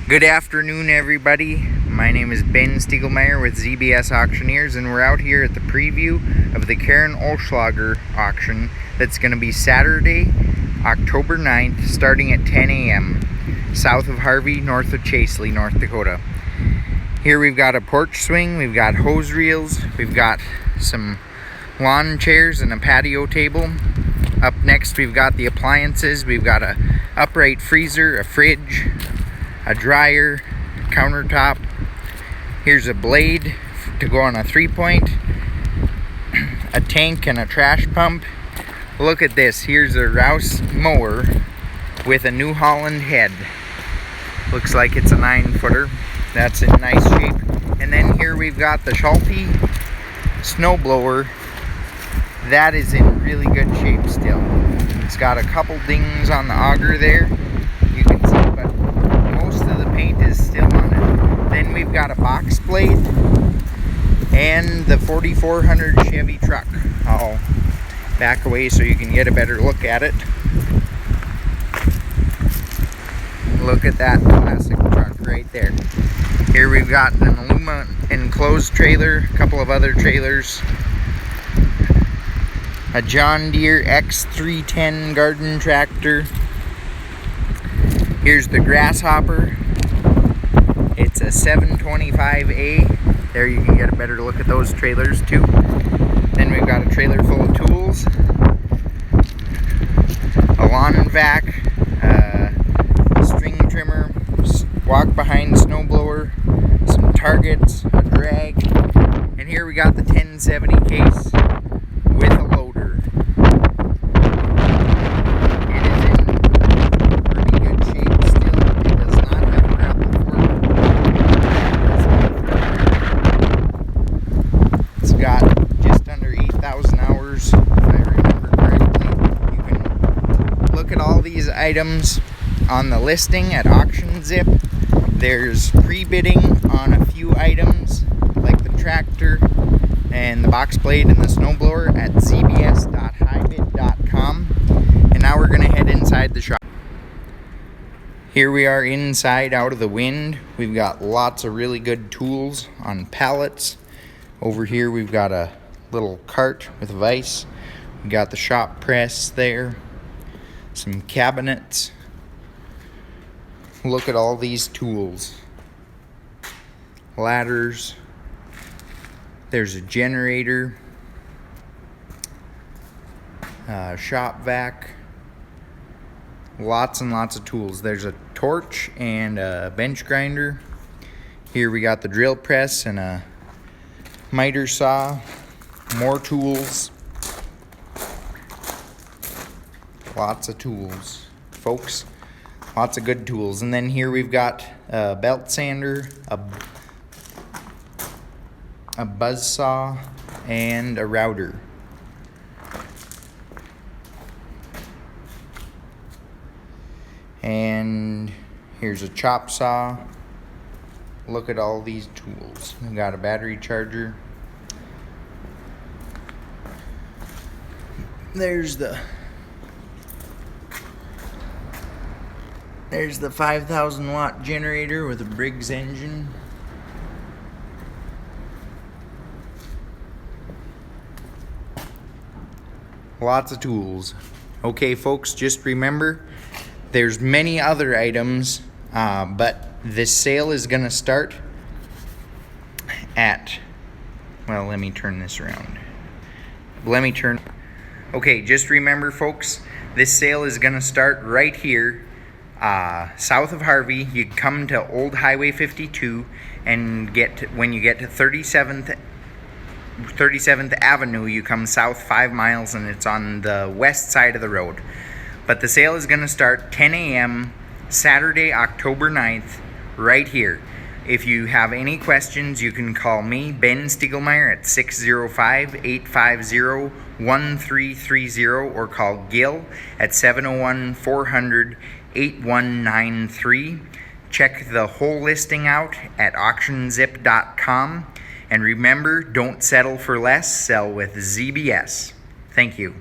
Good afternoon, everybody. My name is Ben Stiegelmeyer with ZBS Auctioneers, and we're out here at the preview of the Karen Olschlager auction that's going to be Saturday, October 9th, starting at 10 a.m. south of Harvey, north of Chaseley, North Dakota. Here we've got a porch swing, we've got hose reels, we've got some lawn chairs and a patio table. Up next we've got the appliances. We've got a upright freezer, a fridge, a dryer, countertop. Here's a blade to go on a 3-point, a tank and a trash pump. Look at this. Here's a Rouse mower with a New Holland head. Looks like it's a 9-footer. That's in nice shape. And then here we've got the Schulte snowblower. That is in really good shape still. It's got a couple dings on the auger there, you can see, but most of the paint is still on it. Then we've got a box blade and the 4400 Chevy truck. I'll back away so you can get a better look at it. Look at that classic truck right there. Here we've got an aluminum enclosed trailer, a couple of other trailers, a John Deere X310 garden tractor. Here's the grasshopper. It's a 725A. There you can get a better look at those trailers too. Then we've got a trailer full of tools, a lawn vac, a string trimmer, walk behind snowblower, some targets, a drag, and here we got the 1070 case with a loader. It is in pretty good shape still. It does not have grapple fork. It's got just under 8,000 hours, if I remember correctly. You can look at all these items on the listing at Auction Zip. There's pre-bidding on a few items like the tractor and the box blade and the snowblower at zbs.highbid.com. And now we're going to head inside the shop. Here we are inside out of the wind. We've got lots of really good tools on pallets. Over here we've got a little cart with a vise. We've got the shop press there. Some cabinets. Look at all these tools. Ladders. There's a generator. Shop vac. Lots and lots of tools. There's a torch and a bench grinder. Here we got the drill press and a miter saw. More tools. Lots of tools, folks. Lots of good tools. And then here we've got a belt sander, a buzz saw, and a router. And here's a chop saw. Look at all these tools. We've got a battery charger. There's the 5,000 watt generator with a Briggs engine. Lots of tools. Okay, folks, just remember there's many other items, but this sale is going to start at, well, let me turn this around. Okay, just remember, folks, this sale is going to start right here. South of Harvey. You come to Old Highway 52 and when you get to 37th Avenue, you come south 5 miles and it's on the west side of the road. But the sale is going to start 10 a.m. Saturday, October 9th, right here. If you have any questions, you can call me, Ben Stiegelmeyer, at 605-850-1330 or call Gil at 701-400-8193. Check the whole listing out at auctionzip.com. And remember, don't settle for less, sell with ZBS. Thank you.